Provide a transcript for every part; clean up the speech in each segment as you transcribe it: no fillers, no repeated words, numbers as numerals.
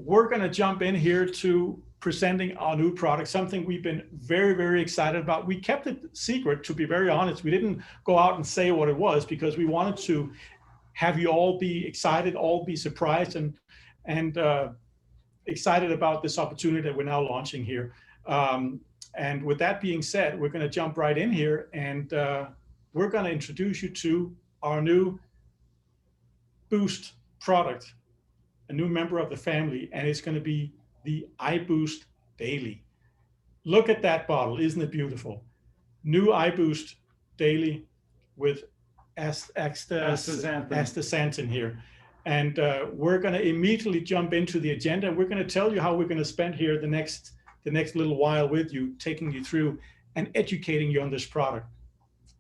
we're going to jump in here to presenting our new product, something we've been very, very excited about. We kept it secret, to be very honest. We didn't go out and say what it was because we wanted to have you all be excited, all be surprised, and excited about this opportunity that we're now launching here. And with that being said, we're going to jump right in here, and we're going to introduce you to our new Boost product, a new member of the family, and it's going to be the iBoost Daily. Look at that bottle, isn't it beautiful? New iBoost Daily with astaxanthin here. And we're going to immediately jump into the agenda. We're going to tell you how we're going to spend here the next little while with you, taking you through and educating you on this product.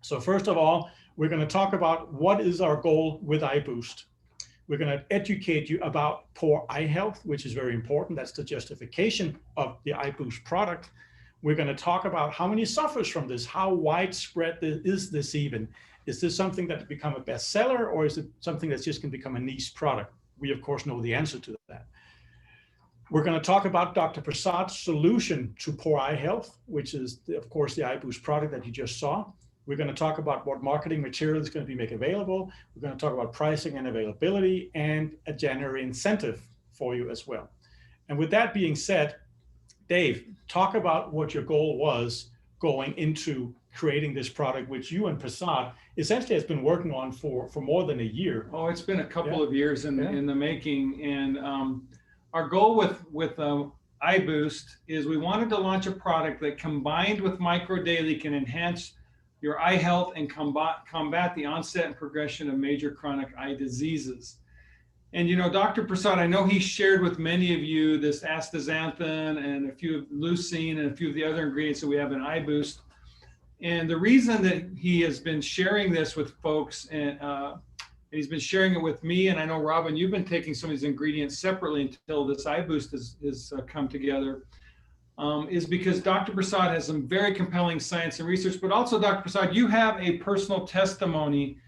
So first of all, we're going to talk about what is our goal with iBoost. We're going to educate you about poor eye health, which is very important. That's the justification of the iBoost product. We're going to talk about how many suffers from this, how widespread is this even? Is this something that become a bestseller, or is it something that's just going to become a niche product? We, of course, know the answer to that. We're going to talk about Dr. Prasad's solution to poor eye health, which is, of course, the iBoost product that you just saw. We're going to talk about what marketing material is going to be made available. We're going to talk about pricing and availability and a January incentive for you as well. And with that being said, Dave, talk about what your goal was going into creating this product, which you and Prasad essentially has been working on for more than a year. Oh, it's been a couple of years in the making. And our goal with iBoost is we wanted to launch a product that combined with Micro Daily can enhance your eye health and combat the onset and progression of major chronic eye diseases. And you know, Dr. Prasad, I know he shared with many of you this astaxanthin and a few of leucine and a few of the other ingredients that we have in iBoost. And the reason that he has been sharing this with folks, and he's been sharing it with me, and I know, Robin, you've been taking some of these ingredients separately until this iBoost has come together, is because Dr. Prasad has some very compelling science and research, but also, Dr. Prasad, you have a personal testimony.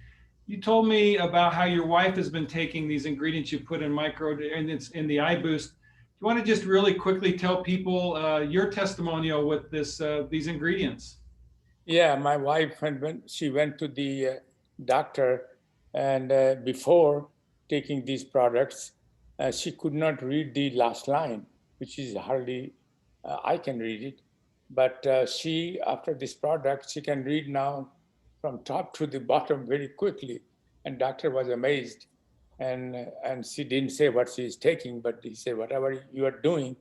You told me about how your wife has been taking these ingredients you put in and it's in the iBoost. Do you want to just really quickly tell people your testimonial with these ingredients? Yeah, my wife, when she went to the doctor, and before taking these products, she could not read the last line, which is hardly, I can read it. But she, after this product, she can read now from top to the bottom very quickly. And doctor was amazed. And she didn't say what she's taking, but he said, whatever you are doing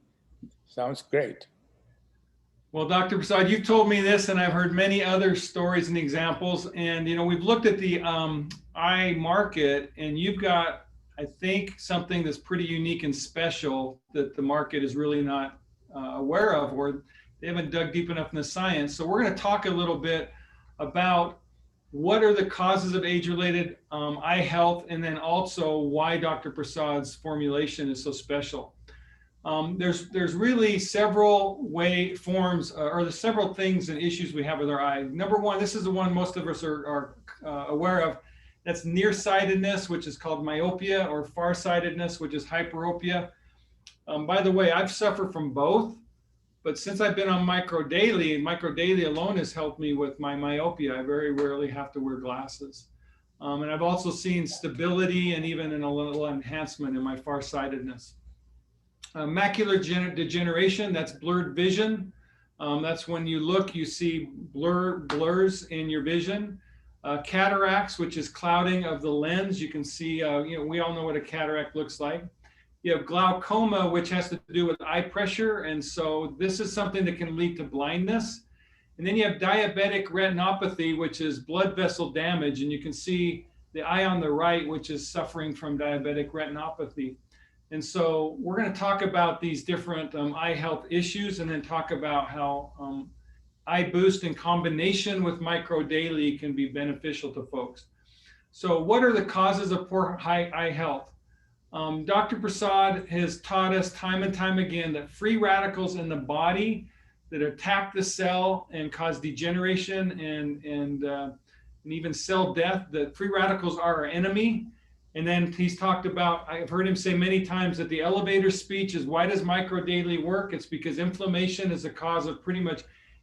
sounds great. Well, Dr. Prasad, you've told me this, and I've heard many other stories and examples. And, you know, we've looked at the eye market, and you've got, I think, something that's pretty unique and special that the market is really not aware of, or they haven't dug deep enough in the science. So we're going to talk a little bit about what are the causes of age-related eye health, and then also why Dr. Prasad's formulation is so special. There's really several forms or the several things and issues we have with our eye. Number one, this is the one most of us are aware of. That's nearsightedness, which is called myopia, or farsightedness, which is hyperopia. By the way, I've suffered from both, but since I've been on Micro Daily alone has helped me with my myopia. I very rarely have to wear glasses. And I've also seen stability and even a little enhancement in my farsightedness. Macular degeneration, that's blurred vision. That's when you look, you see blurs in your vision. Cataracts, which is clouding of the lens. You can see, you know, we all know what a cataract looks like. You have glaucoma, which has to do with eye pressure. And so this is something that can lead to blindness. And then you have diabetic retinopathy, which is blood vessel damage. And you can see the eye on the right, which is suffering from diabetic retinopathy. And so we're going to talk about these different eye health issues, and then talk about how iBoost in combination with Micro Daily can be beneficial to folks. So what are the causes of poor eye health? Dr. Prasad has taught us time and time again that free radicals in the body that attack the cell and cause degeneration and even cell death, that free radicals are our enemy. And then he's talked about, I've heard him say many times that the elevator speech is, why does micro daily work? It's because inflammation is the cause of pretty much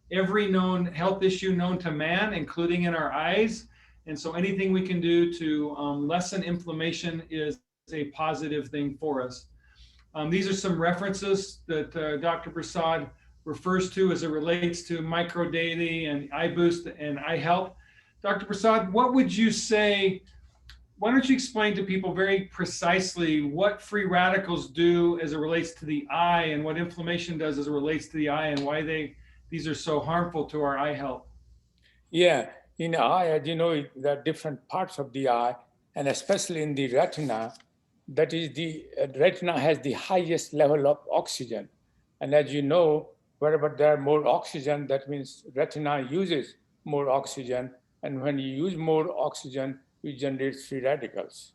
every known health issue known to man, including in our eyes. And so anything we can do to lessen inflammation is a positive thing for us. These are some references that Dr. Prasad refers to as it relates to micro daily and iBoost and iHealth. Dr. Prasad, what would you say? Why don't you explain to people very precisely what free radicals do as it relates to the eye and what inflammation does as it relates to the eye and why these are so harmful to our eye health? Yeah, in the eye, as you know, there are different parts of the eye, and especially in the retina, that is the retina has the highest level of oxygen. And as you know, wherever there are more oxygen, that means retina uses more oxygen. And when you use more oxygen, you generate free radicals.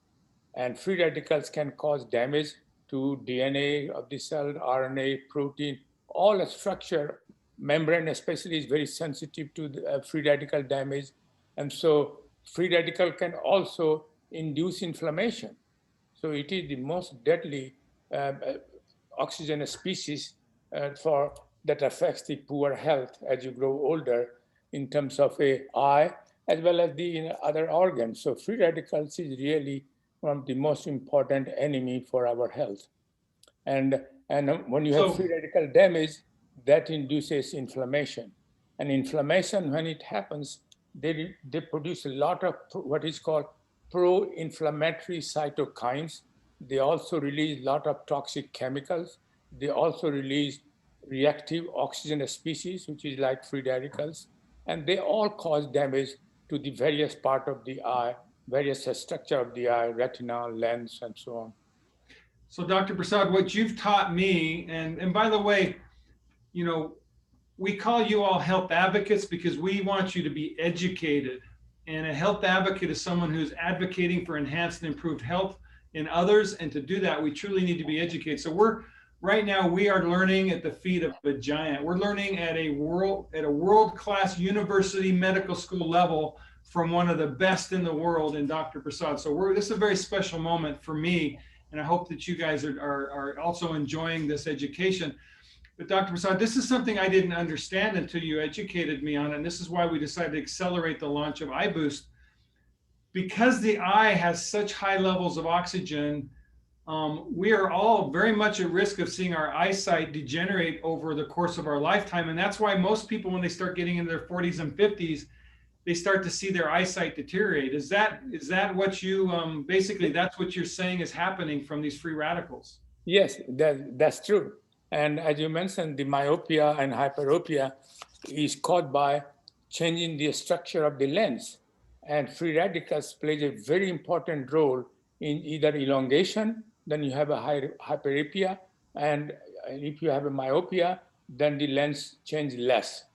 And free radicals can cause damage to DNA of the cell, RNA, protein, all the structure. Membrane especially is very sensitive to the, free radical damage. And so free radical can also induce inflammation. So it is the most deadly oxygen species for that affects the poor health as you grow older in terms of a eye as well as the other organs. So free radicals is really one of the most important enemy for our health. And when you have free radical damage, that induces inflammation. And inflammation, when it happens, they produce a lot of what is called pro-inflammatory cytokines. They also release a lot of toxic chemicals. They also release reactive oxygen species, which is like free radicals. And they all cause damage to the various part of the eye, various structure of the eye, retina, lens, and so on. So Dr. Prasad, what you've taught me, and by the way, you know, we call you all health advocates because we want you to be educated. And a health advocate is someone who's advocating for enhanced and improved health in others. And to do that, we truly need to be educated. So right now we are learning at the feet of a giant. We're learning at a world-class university medical school level from one of the best in the world in Dr. Prasad. So this is a very special moment for me. And I hope that you guys are also enjoying this education. But Dr. Prasad, this is something I didn't understand until you educated me on, and this is why we decided to accelerate the launch of iBoost. Because the eye has such high levels of oxygen, we are all very much at risk of seeing our eyesight degenerate over the course of our lifetime. And that's why most people, when they start getting into their 40s and 50s, they start to see their eyesight deteriorate. Is that what you, basically that's what you're saying is happening from these free radicals? Yes, that's true. And as you mentioned, the myopia and hyperopia is caused by changing the structure of the lens. And free radicals play a very important role in either elongation, then you have a hyperopia, and if you have a myopia, then the lens changes less.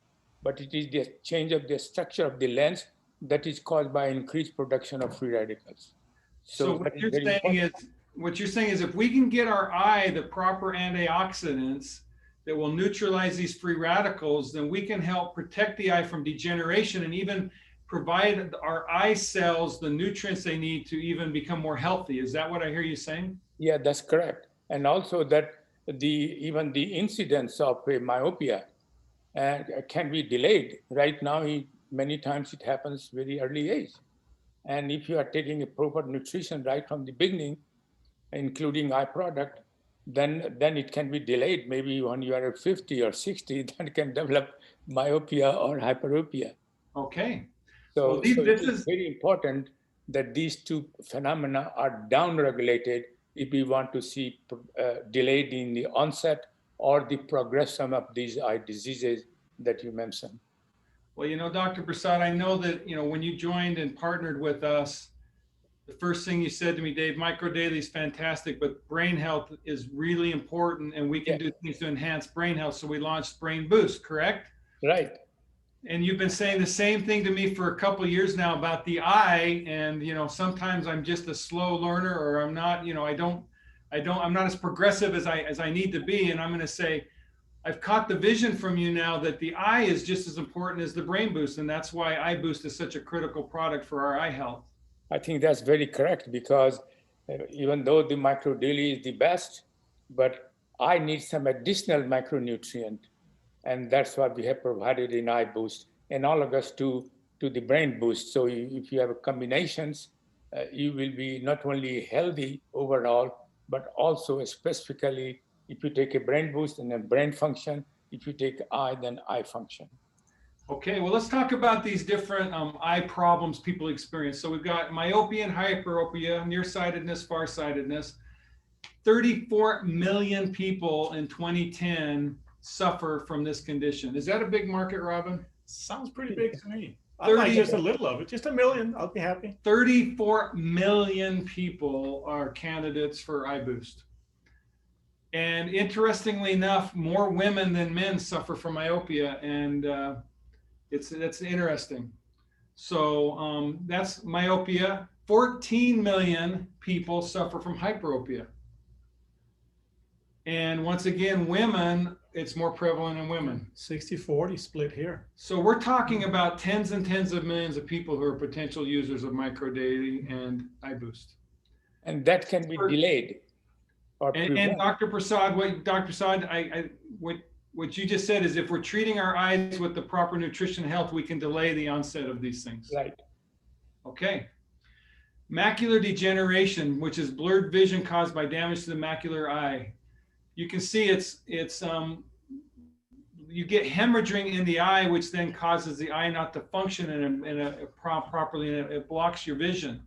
But it is the change of the structure of the lens that is caused by increased production of free radicals. So what you're saying is if we can get our eye the proper antioxidants that will neutralize these free radicals, then we can help protect the eye from degeneration and even provide our eye cells the nutrients they need to even become more healthy. Is that what I hear you saying? Yeah, that's correct. And also that even the incidence of myopia can be delayed. Right now, many times it happens very early age. And if you are taking a proper nutrition right from the beginning, including eye product, then it can be delayed. Maybe when you are 50 or 60, then it can develop myopia or hyperopia. Okay. So, it is very important that these two phenomena are downregulated if we want to see delayed in the onset or the progression of these eye diseases that you mentioned. Well, you know, Dr. Prasad, I know that, you know, when you joined and partnered with us, the first thing you said to me, Dave, micro daily is fantastic, but brain health is really important and we can do things to enhance brain health. So we launched Brain Boost, correct? Right. And you've been saying the same thing to me for a couple of years now about the eye. And, you know, sometimes I'm just a slow learner or I'm not, you know, I'm not as progressive as I need to be. And I'm going to say, I've caught the vision from you now that the eye is just as important as the Brain Boost. And that's why iBoost is such a critical product for our eye health. I think that's very correct because even though the micro daily is the best, but I need some additional micronutrient. And that's what we have provided in eye boost, analogous to the brain boost. So if you have combinations, you will be not only healthy overall, but also specifically, if you take a brain boost and then brain function, if you take eye, then eye function. Okay, well, let's talk about these different eye problems people experience. So we've got myopia and hyperopia, nearsightedness, farsightedness. 34 million people in 2010 suffer from this condition. Is that a big market, Robin? Sounds pretty big to me. I'd like just a little of it, just 1 million, I'll be happy. 34 million people are candidates for iBoost. And interestingly enough, more women than men suffer from myopia, and that's interesting. So that's myopia. 14 million people suffer from hyperopia. And once again, women, it's more prevalent in women. 60-40 split here. So we're talking about tens and tens of millions of people who are potential users of microdaily and iBoost. And that can be delayed. And Dr. Prasad, what you just said is if we're treating our eyes with the proper nutrition and health, we can delay the onset of these things. Right. Okay. Macular degeneration, which is blurred vision caused by damage to the macular eye. You can see you get hemorrhaging in the eye, which then causes the eye not to function properly, and it blocks your vision.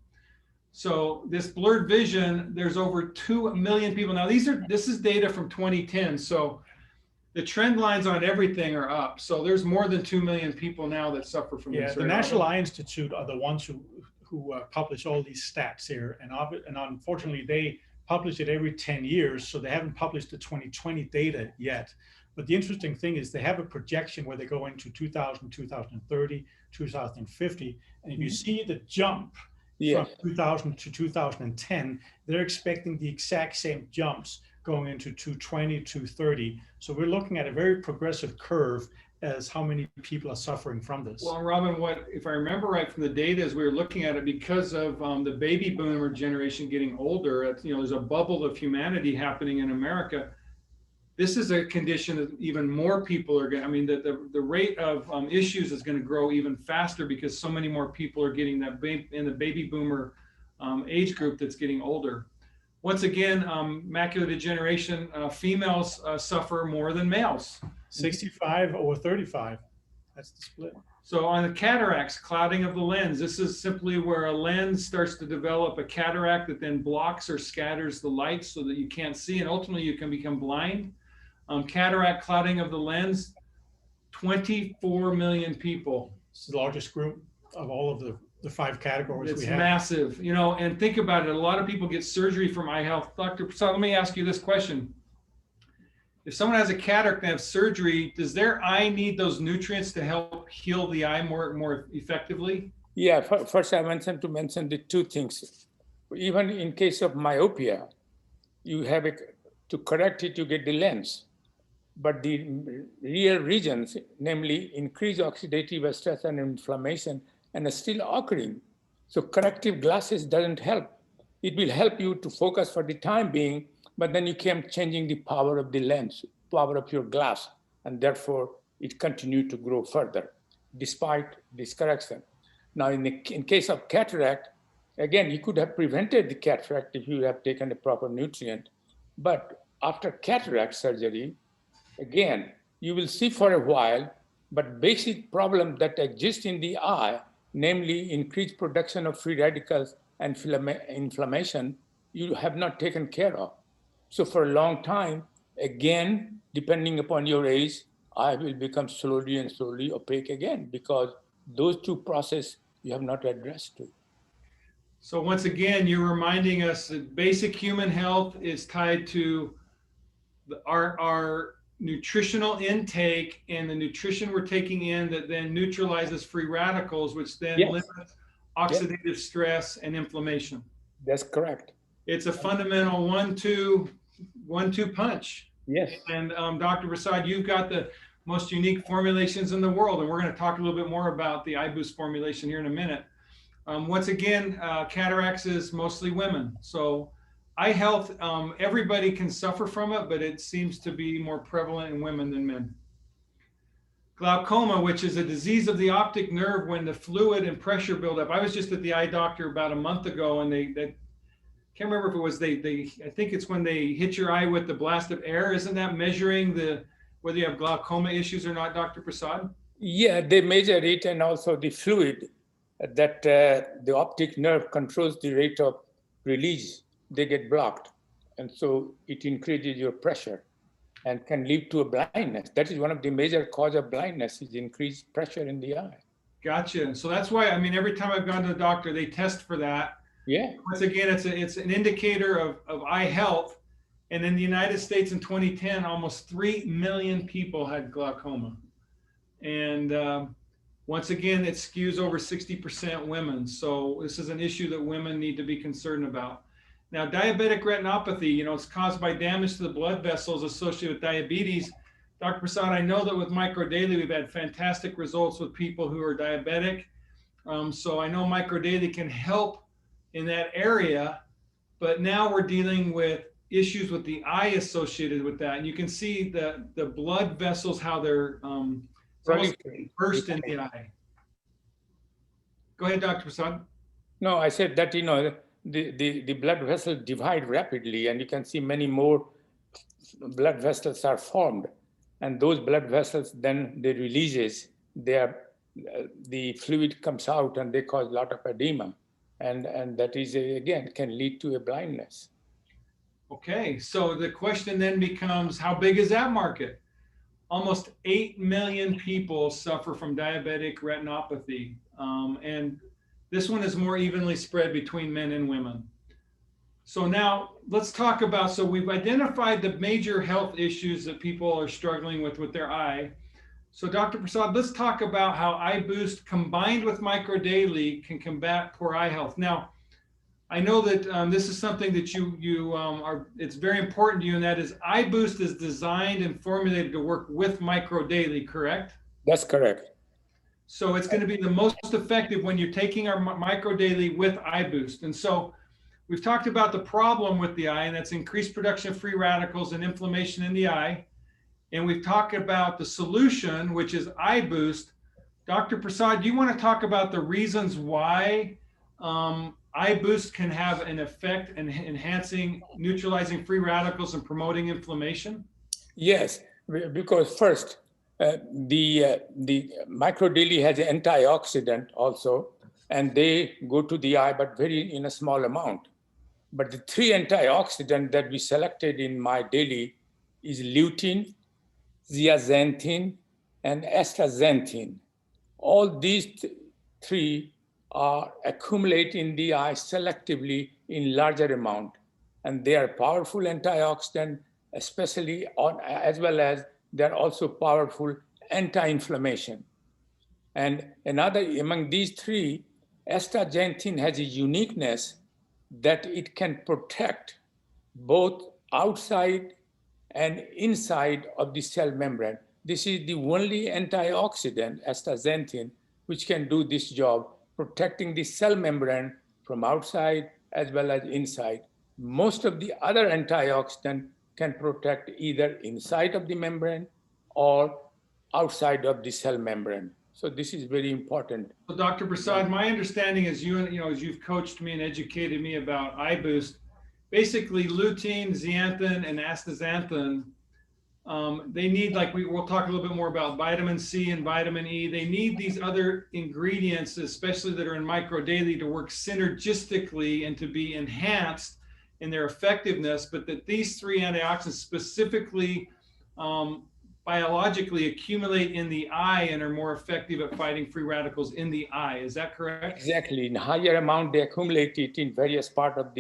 So this blurred vision, there's over 2 million people. Now this is data from 2010. So the trend lines on everything are up. So there's more than 2 million people now that suffer from this. Yeah, the National Eye Institute are the ones who publish all these stats here. And unfortunately, they publish it every 10 years. So they haven't published the 2020 data yet. But the interesting thing is they have a projection where they go into 2000, 2030, 2050. And if you see the jump from 2000 to 2010, they're expecting the exact same jumps going into 2020, 2030. So we're looking at a very progressive curve as how many people are suffering from this. Well, Robin, if I remember right from the data as we were looking at it, because of the baby boomer generation getting older, there's a bubble of humanity happening in America. This is a condition that even more people are going to, the rate of issues is going to grow even faster because so many more people are getting that in the baby boomer age group that's getting older. Once again, macular degeneration, females suffer more than males. 65 or 35, that's the split. So on the cataracts, clouding of the lens, this is simply where a lens starts to develop a cataract that then blocks or scatters the light so that you can't see, and ultimately you can become blind. Cataract clouding of the lens, 24 million people. It's the largest group of all of the 5 categories we have. It's massive, and think about it. A lot of people get surgery from eye health. Dr. Prasad, let me ask you this question. If someone has a cataract and have surgery, does their eye need those nutrients to help heal the eye more effectively? Yeah, first I mentioned the 2 things. Even in case of myopia, you have to correct it, you get the lens. But the real regions, namely increased oxidative stress and inflammation, and are still occurring. So corrective glasses doesn't help. It will help you to focus for the time being, but then you keep changing the power of the lens, power of your glass, and therefore it continued to grow further despite this correction. Now, in case of cataract, again, you could have prevented the cataract if you have taken the proper nutrient. But after cataract surgery, again, you will see for a while, but basic problem that exists in the eye, namely increased production of free radicals and inflammation, you have not taken care of. So for a long time, again, depending upon your age, eye will become slowly and slowly opaque again because those 2 processes you have not addressed to. So once again, you're reminding us that basic human health is tied to our nutritional intake and the nutrition we're taking in that then neutralizes free radicals, which then limits oxidative stress and inflammation. That's correct. It's a fundamental 1-2 punch. Yes. And Dr. Prasad, you've got the most unique formulations in the world, and we're going to talk a little bit more about the iBoost formulation here in a minute. Once again, cataracts is mostly women. So eye health, everybody can suffer from it, but it seems to be more prevalent in women than men. Glaucoma, which is a disease of the optic nerve when the fluid and pressure build up. I was just at the eye doctor about a month ago, and they can't remember if it was I think it's when they hit your eye with the blast of air. Isn't that measuring whether you have glaucoma issues or not, Dr. Prasad? Yeah, they measure it, and also the fluid that the optic nerve controls the rate of release. They get blocked, and so it increases your pressure and can lead to a blindness. That is one of the major cause of blindness, is increased pressure in the eye. Gotcha. So that's why, I mean, every time I've gone to the doctor, they test for that. Yeah. Once again, it's an indicator of eye health. And in the United States in 2010, almost 3 million people had glaucoma. And once again, it skews over 60% women. So this is an issue that women need to be concerned about. Now, diabetic retinopathy, it's caused by damage to the blood vessels associated with diabetes. Dr. Prasad, I know that with MicroDaily, we've had fantastic results with people who are diabetic. So I know MicroDaily can help in that area, but now we're dealing with issues with the eye associated with that. And you can see the blood vessels, how they're burst in the eye. Go ahead, Dr. Prasad. No, I said that, the blood vessels divide rapidly, and you can see many more blood vessels are formed. And those blood vessels, then they releases, the fluid comes out, and they cause a lot of edema. And that is, again, can lead to a blindness. Okay, so the question then becomes, how big is that market? Almost 8 million people suffer from diabetic retinopathy. And this one is more evenly spread between men and women. So now let's talk about, so we've identified the major health issues that people are struggling with their eye. So Dr. Prasad, let's talk about how iBoost combined with MicroDaily can combat poor eye health. Now, I know that this is something that it's very important to you, and that is iBoost is designed and formulated to work with MicroDaily, correct? That's correct. So it's going to be the most effective when you're taking our MicroDaily with iBoost. And so we've talked about the problem with the eye, and that's increased production of free radicals and inflammation in the eye. And we've talked about the solution, which is iBoost. Dr. Prasad, do you want to talk about the reasons why iBoost can have an effect in enhancing, neutralizing free radicals and promoting inflammation? Yes, because first, the MicroDaily has an antioxidant also, and they go to the eye, but in a small amount. But the 3 antioxidants that we selected in MyDaily is lutein, zeaxanthin, and astaxanthin. All these 3 accumulate in the eye selectively in larger amount, and they are powerful antioxidant, especially as well as they're also powerful anti-inflammation. And another among these 3, astaxanthin has a uniqueness that it can protect both outside and inside of the cell membrane. This is the only antioxidant, astaxanthin, which can do this job, protecting the cell membrane from outside as well as inside. Most of the other antioxidants can protect either inside of the membrane or outside of the cell membrane. So this is very important. So Dr. Prasad, my understanding is as you've coached me and educated me about iBoost, basically lutein, zeaxanthin, and astaxanthin, they need, like we'll talk a little bit more about vitamin C and vitamin E. They need these other ingredients, especially that are in MicroDaily, to work synergistically and to be enhanced in their effectiveness, but that these 3 antioxidants specifically biologically accumulate in the eye and are more effective at fighting free radicals in the eye. Is that correct? Exactly. In higher amount, they accumulate it in various parts of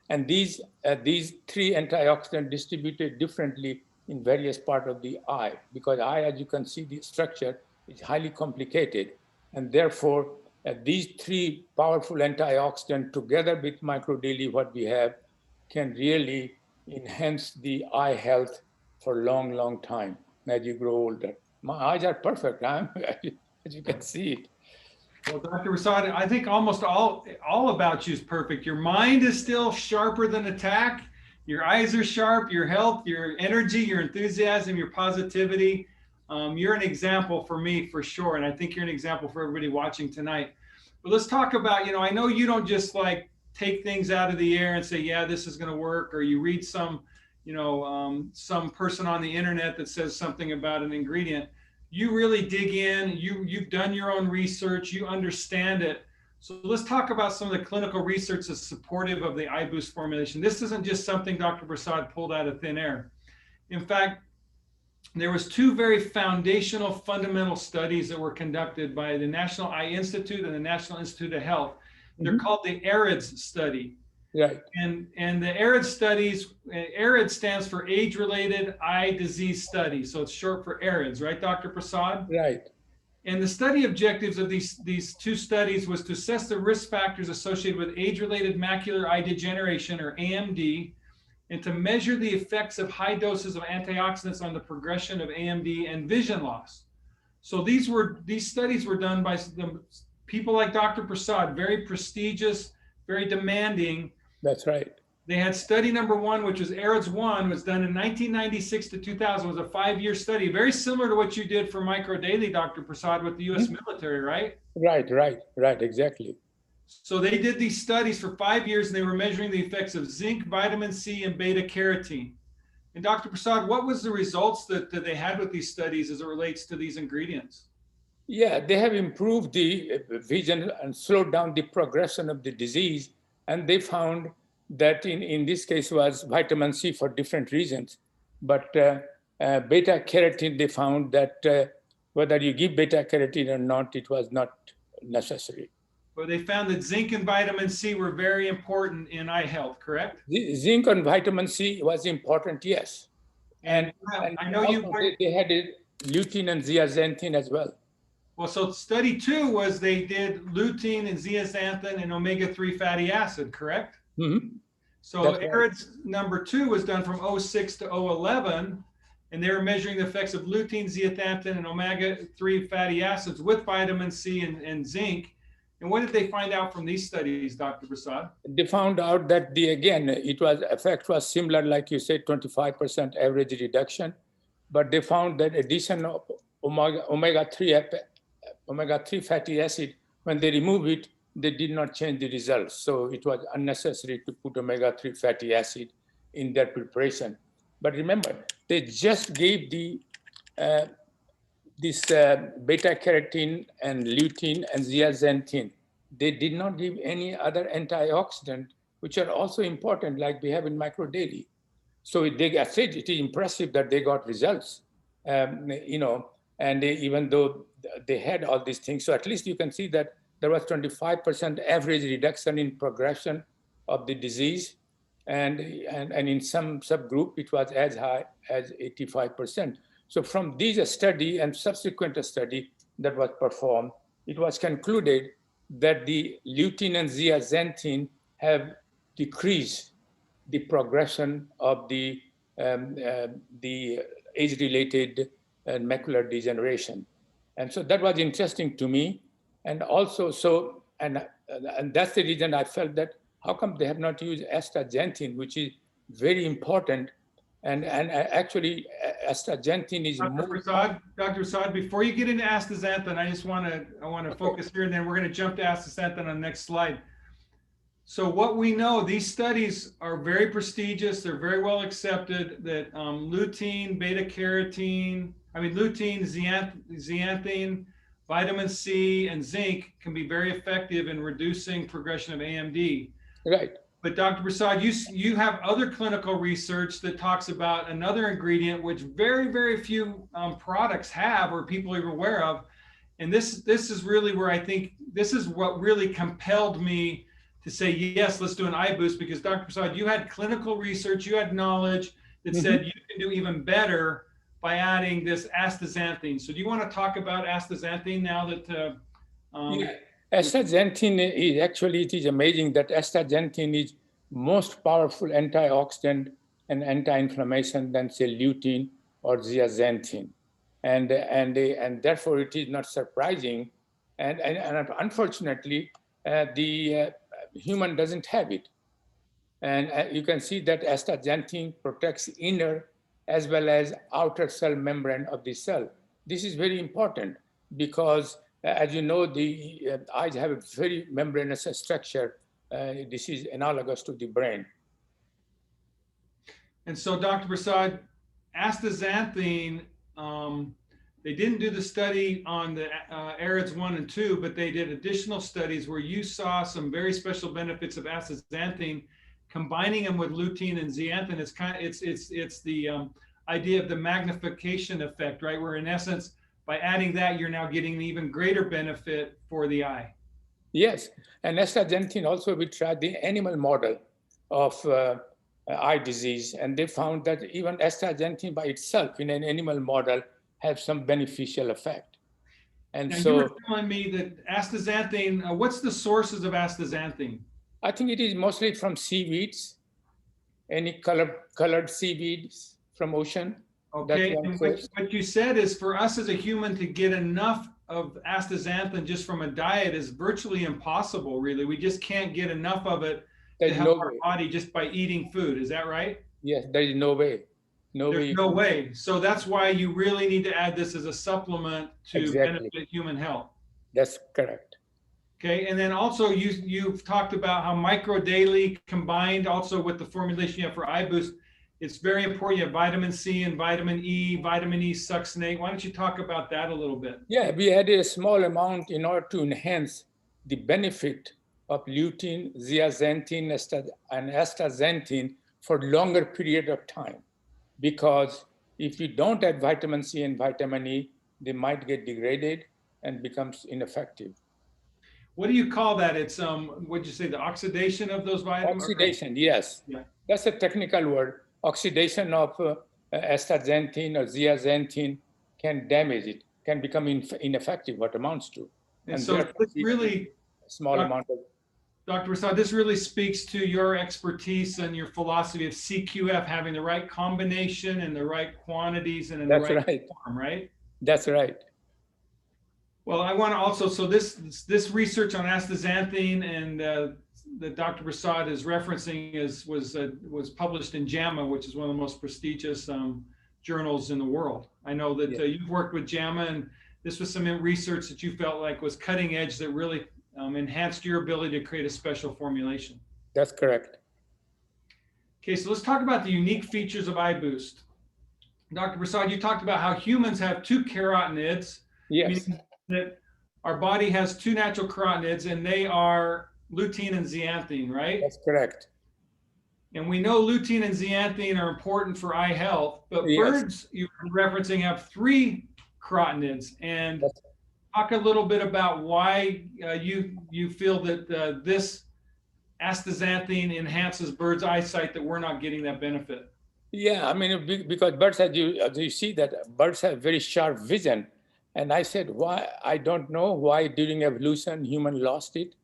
and these 3 antioxidants distributed differently in various parts of the eye, because eye, as you can see, the structure is highly complicated. And therefore, these 3 powerful antioxidants together with MicroDaily, what we have, can really enhance the eye health for a long, long time as you grow older. My eyes are perfect, as you can see it. Well, Dr. Rasad, I think almost all about you is perfect. Your mind is still sharper than attack. Your eyes are sharp, your health, your energy, your enthusiasm, your positivity. You're an example for me for sure. And I think you're an example for everybody watching tonight. But let's talk about, I know you don't just like take things out of the air and say, yeah, this is going to work. Or you read some person on the internet that says something about an ingredient. You really dig in, you've done your own research, you understand it. So let's talk about some of the clinical research that's supportive of the iBoost formulation. This isn't just something Dr. Prasad pulled out of thin air. In fact, there was two very foundational fundamental studies that were conducted by the National Eye Institute and the National Institute of Health. They're called the ARIDS study. Right. And the ARID studies, ARID stands for Age-Related Eye Disease Study. So it's short for ARIDS, right, Dr. Prasad? Right. And the study objectives of these two studies was to assess the risk factors associated with age-related macular eye degeneration, or AMD, and to measure the effects of high doses of antioxidants on the progression of AMD and vision loss. So these studies were done by people like Dr. Prasad, very prestigious, very demanding. That's right. They had study number one, which was ARIDS 1, was done in 1996 to 2000. It was a 5-year study, very similar to what you did for Microdaily, Dr. Prasad, with the US military, right? Right, exactly. So they did these studies for 5 years, and they were measuring the effects of zinc, vitamin C, and beta carotene. And Dr. Prasad, what was the results that they had with these studies as it relates to these ingredients? Yeah, they have improved the vision and slowed down the progression of the disease. And they found that in this case was vitamin C for different reasons. But beta carotene, they found that whether you give beta carotene or not, it was not necessary. Well, they found that zinc and vitamin C were very important in eye health, correct? The zinc and vitamin C was important, yes. And I know they had lutein and zeaxanthin as well. Well, so study 2 was they did lutein and zeaxanthin and omega-3 fatty acid, correct? Mm-hmm. So ARIDS number 2 was done from 06 to 011, and they were measuring the effects of lutein, zeaxanthin, and omega-3 fatty acids with vitamin C and zinc. And what did they find out from these studies, Dr. Prasad? They found out that effect was similar, like you said, 25% average reduction, but they found that addition of omega-3 fatty acid, when they remove it, they did not change the results. So it was unnecessary to put omega-3 fatty acid in their preparation. But remember, they just gave this beta carotene and lutein and zeaxanthin. They did not give any other antioxidant, which are also important, like we have in Microdaily. So I said it is impressive that they got results, and even though they had all these things. So at least you can see that there was 25% average reduction in progression of the disease. And in some subgroup, it was as high as 85%. So from this study and subsequent study that was performed, it was concluded that the lutein and zeaxanthin have decreased the progression of the age-related macular degeneration. And so that was interesting to me. And also, and that's the reason I felt that how come they have not used astaxanthin, which is very important. And actually, astaxanthin is Dr. Prasad, before you get into astaxanthin, I want to focus here, and then we're going to jump to astaxanthin on the next slide. So what we know, these studies are very prestigious. They're very well accepted that lutein, beta carotene, lutein, zeaxanthin, vitamin C, and zinc can be very effective in reducing progression of AMD. Right. But Dr. Prasad, you have other clinical research that talks about another ingredient which very, very few products have or people are aware of. And this is really where I think this is what really compelled me to say, yes, let's do an iBoost, because Dr. Prasad, you had clinical research, you had knowledge that said you can do even better by adding this astaxanthin. So do you want to talk about astaxanthin now that yeah. Astaxanthin is actually, it is amazing that astaxanthin is most powerful antioxidant and anti-inflammation than say lutein or zeaxanthin. And therefore it is not surprising And unfortunately, the human doesn't have it. And you can see that astaxanthin protects inner as well as outer cell membrane of the cell. This is very important because, as you know, the eyes have a very membranous structure. This is analogous to the brain. And so, Dr. Prasad, astaxanthin, they didn't do the study on the AREDS 1 and 2, but they did additional studies where you saw some very special benefits of astaxanthin, combining them with lutein and zeaxanthin. It's the idea of the magnification effect, right? Where in essence, by adding that, you're now getting an even greater benefit for the eye. Yes, and astaxanthin also, we tried the animal model of eye disease, and they found that even astaxanthin by itself in an animal model have some beneficial effect. And now, so you were telling me that astaxanthin, what's the sources of astaxanthin? I think it is mostly from seaweeds, any colored seaweeds from ocean. Okay, and what you said is for us as a human to get enough of astaxanthin just from a diet is virtually impossible, really. We just can't get enough of it to help our body just by eating food. Is that right? Yes, there is no way. There's no way. So that's why you really need to add this as a supplement to benefit human health. That's correct. Okay, and then also you've talked about how micro daily combined also with the formulation you have for iBoost, it's very important. You have vitamin C and vitamin E succinate. Why don't you talk about that a little bit? Yeah, we added a small amount in order to enhance the benefit of lutein, zeaxanthin, and astaxanthin for longer period of time. Because if you don't add vitamin C and vitamin E, they might get degraded and becomes ineffective. What do you call that? It's what'd you say? The oxidation of those vitamins? Oxidation, yes. Yeah. That's a technical word. Oxidation of astaxanthin or zeaxanthin can damage it, can become ineffective, what amounts to. And so this really small amount of. Dr. Prasad, this really speaks to your expertise and your philosophy of CQF having the right combination and the right quantities and in the right form, right? That's right. Well, I want to also, so this research on astaxanthin and that Dr. Prasad is referencing was published in JAMA, which is one of the most prestigious journals in the world. I know that you've worked with JAMA, and this was some research that you felt like was cutting edge that really enhanced your ability to create a special formulation. That's correct. Okay, so let's talk about the unique features of iBoost. Dr. Prasad, you talked about how humans have two carotenoids. Yes. That our body has two natural carotenoids, and they are lutein and zeaxanthin, right? That's correct. And we know lutein and zeaxanthin are important for eye health, but birds you're referencing have three carotenoids. And talk a little bit about why you feel that this astaxanthin enhances birds' eyesight, that we're not getting that benefit. Yeah, I mean, because birds, as you see that birds have very sharp vision. And I said, why? I don't know why during evolution human lost it,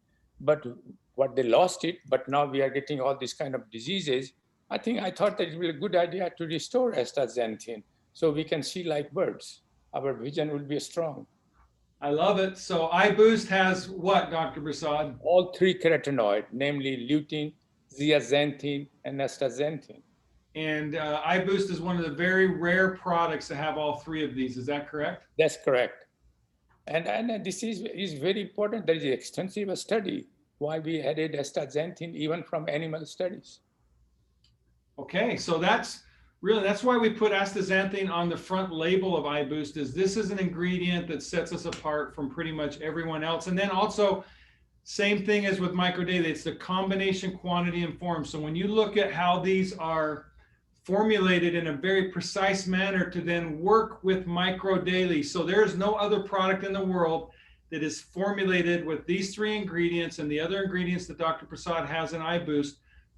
but what they lost it, but now we are getting all these kind of diseases. I thought that it would be a good idea to restore astaxanthin so we can see like birds. Our vision will be strong. I love it. So iBoost has what, Dr. Prasad? All three carotenoids, namely lutein, zeaxanthin, and astaxanthin. And iBoost is one of the very rare products to have all three of these. Is that correct? That's correct. And this is very important. There is an extensive study why we added astaxanthin even from animal studies. Okay, so that's why we put astaxanthin on the front label of iBoost, is this is an ingredient that sets us apart from pretty much everyone else. And then also, same thing as with microdaily, it's the combination, quantity, and form. So when you look at how these are formulated in a very precise manner to then work with microdaily, so there is no other product in the world that is formulated with these three ingredients and the other ingredients that Dr. Prasad has in iBoost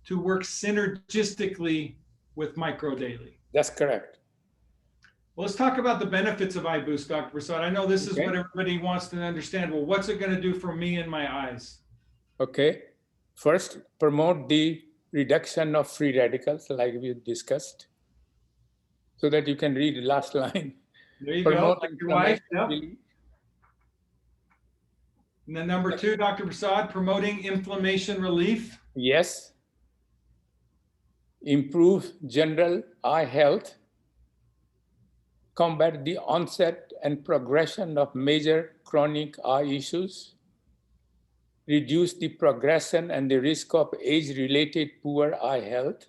to work synergistically with microdaily. That's correct. Well, let's talk about the benefits of iBoost, Dr. Prasad. I know this is what everybody wants to understand. Well, what's it going to do for me and my eyes? Okay. First, promote the reduction of free radicals, like we discussed, so that you can read the last line. There you go. Like your wife. Yep. And then number 2, Dr. Prasad, promoting inflammation relief. Yes. Improve general eye health, combat the onset and progression of major chronic eye issues, reduce the progression and the risk of age-related poor eye health.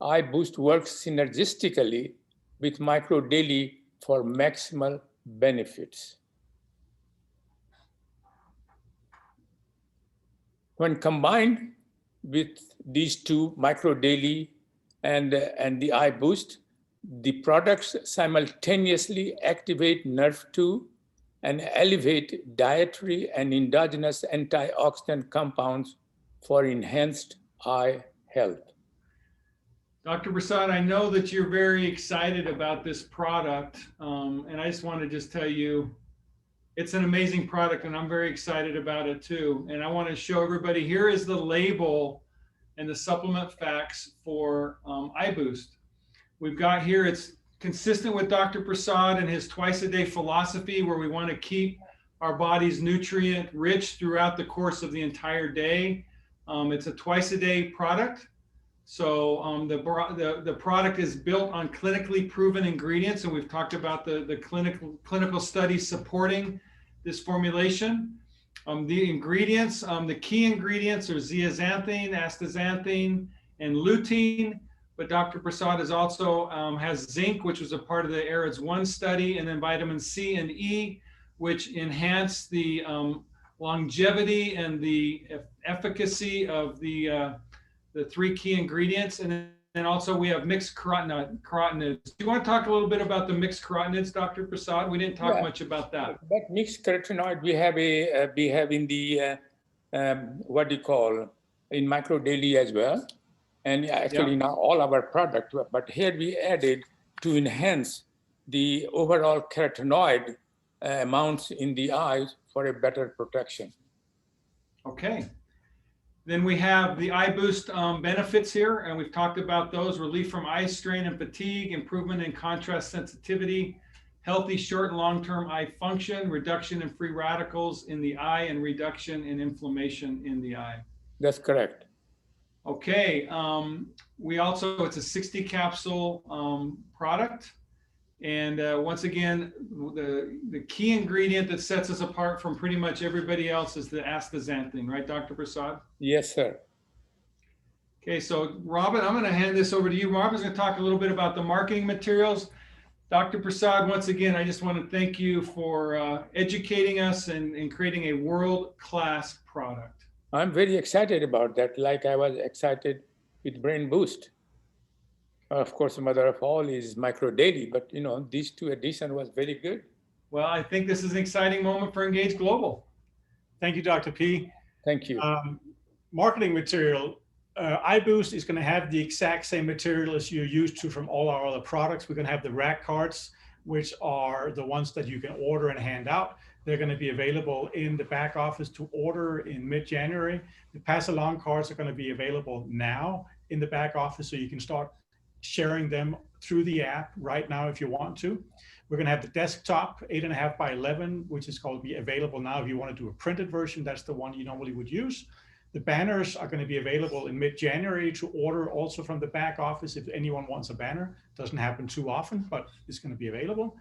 Eye Boost works synergistically with Micro Daily for maximal benefits. When combined with these two, Micro Daily and the Eye Boost, the products simultaneously activate NERV2 and elevate dietary and endogenous antioxidant compounds for enhanced eye health. Dr. Prasad, I know that you're very excited about this product, and I just want to just tell you, it's an amazing product, and I'm very excited about it too. And I want to show everybody, here is the label and the supplement facts for Eye Boost. We've got here, it's consistent with Dr. Prasad and his twice-a-day philosophy, where we want to keep our bodies nutrient rich throughout the course of the entire day. It's a twice-a-day product. So the product is built on clinically proven ingredients, and we've talked about the clinical studies supporting this formulation. The ingredients, the key ingredients are zeaxanthine, astaxanthin, and lutein. But Dr. Prasad is also has zinc, which was a part of the AREDS 1 study, and then vitamin C and E, which enhance the longevity and the efficacy of the 3 key ingredients. And then also we have mixed carotenoids. Do you want to talk a little bit about the mixed carotenoids, Dr. Prasad? We didn't talk much about that. But mixed carotenoid we have in the what do you call, in Micro Daily as well, and actually now all our product. But here we added to enhance the overall carotenoid amounts in the eyes for a better protection. Okay. Then we have the Eye Boost benefits here, and we've talked about those: relief from eye strain and fatigue, improvement in contrast sensitivity, healthy short and long-term eye function, reduction in free radicals in the eye, and reduction in inflammation in the eye. That's correct. Okay, we also, it's a 60 capsule product. And once again, the key ingredient that sets us apart from pretty much everybody else is the astaxanthin, right, Dr. Prasad? Yes, sir. Okay, so Robin, I'm going to hand this over to you. Robin's going to talk a little bit about the marketing materials. Dr. Prasad, once again, I just want to thank you for educating us and creating a world-class product. I'm very excited about that, like I was excited with Brain Boost. Of course, the mother of all is Micro Daily, but you know, these 2 additions was very good. Well, I think this is an exciting moment for Engage Global. Thank you, Dr. P. Thank you. Marketing material. Eye Boost is going to have the exact same material as you're used to from all our other products. We're going to have the rack cards, which are the ones that you can order and hand out. They're going to be available in the back office to order in mid-January. The pass along cards are going to be available now in the back office, so you can start sharing them through the app right now if you want to. We're going to have the desktop 8.5 by 11, which is called be available now. If you want to do a printed version, that's the one you normally would use. The banners are going to be available in mid-January to order also from the back office if anyone wants a banner. Doesn't happen too often, but it's going to be available.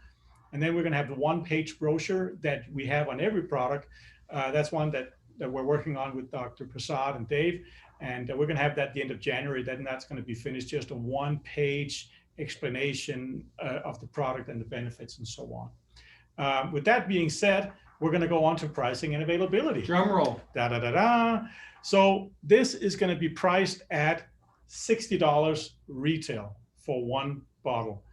And then we're going to have the 1-page brochure that we have on every product. That's one that we're working on with Dr. Prasad and Dave. And we're going to have that at the end of January. Then that's going to be finished, just a 1-page explanation of the product and the benefits and so on. With that being said, we're going to go on to pricing and availability. Drum roll. Da, da, da, da. So this is going to be priced at $60 retail for 1 bottle.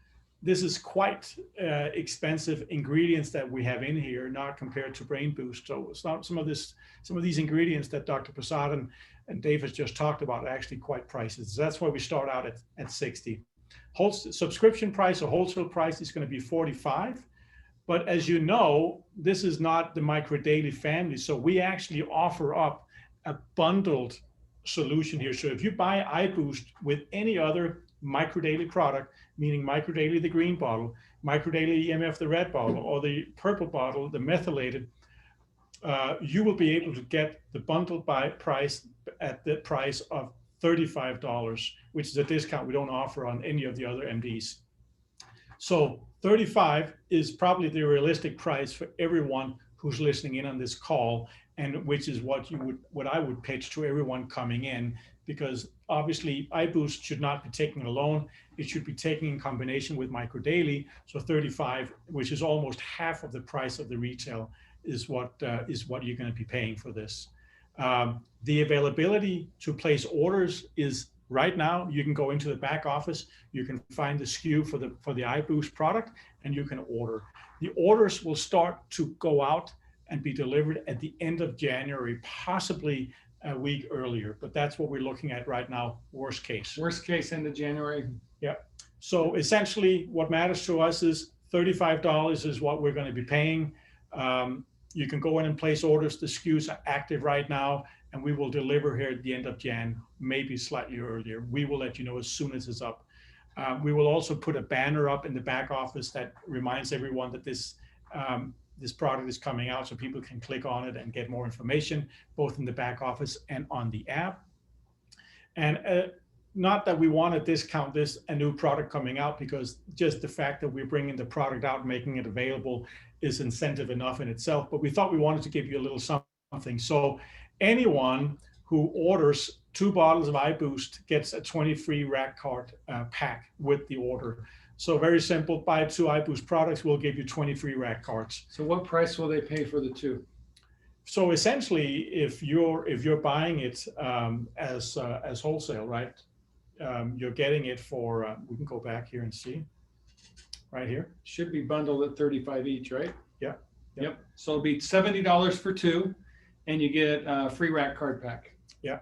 This is quite expensive ingredients that we have in here, not compared to Brain Boost. So it's not some of these ingredients that Dr. Prasad and Dave has just talked about are actually quite pricey. So that's why we start out at 60. Subscription price or wholesale price is going to be 45. But as you know, this is not the Micro Daily family. So we actually offer up a bundled solution here. So if you buy Eye Boost with any other Micro Daily product, meaning Micro Daily the green bottle, Micro Daily EMF the red bottle, or the purple bottle, the methylated, you will be able to get the bundle by price at the price of $35, which is a discount we don't offer on any of the other MDs. So 35 is probably the realistic price for everyone who's listening in on this call, and which is what I would pitch to everyone coming in, because obviously iBoost should not be taken alone. It should be taken in combination with MicroDaily. So 35, which is almost half of the price of the retail, is what you're going to be paying for this. The availability to place orders is right now. You can go into the back office, you can find the SKU for the iBoost product, and you can order. The orders will start to go out and be delivered at the end of January, possibly a week earlier, but that's what we're looking at right now, worst case. Worst case, end of January. Yeah. So essentially what matters to us is $35 is what we're going to be paying. You can go in and place orders. The SKUs are active right now, and we will deliver here at the end of Jan, maybe slightly earlier. We will let you know as soon as it's up. We will also put a banner up in the back office that reminds everyone that this product is coming out, so people can click on it and get more information, both in the back office and on the app. And not that we want to discount this, a new product coming out, because just the fact that we're bringing the product out, making it available, is incentive enough in itself. But we thought we wanted to give you a little something. So anyone who orders 2 bottles of iBoost gets a 20 free rack card pack with the order. So very simple, buy 2 iBoost products, we'll give you 20 free rack cards. So what price will they pay for the 2? So essentially, if you're buying it as wholesale, right? You're getting it for, we can go back here and see, right here. Should be bundled at 35 each, right? Yeah. Yep. So it'll be $70 for 2, and you get a free rack card pack. Yeah.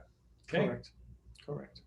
Okay. Correct.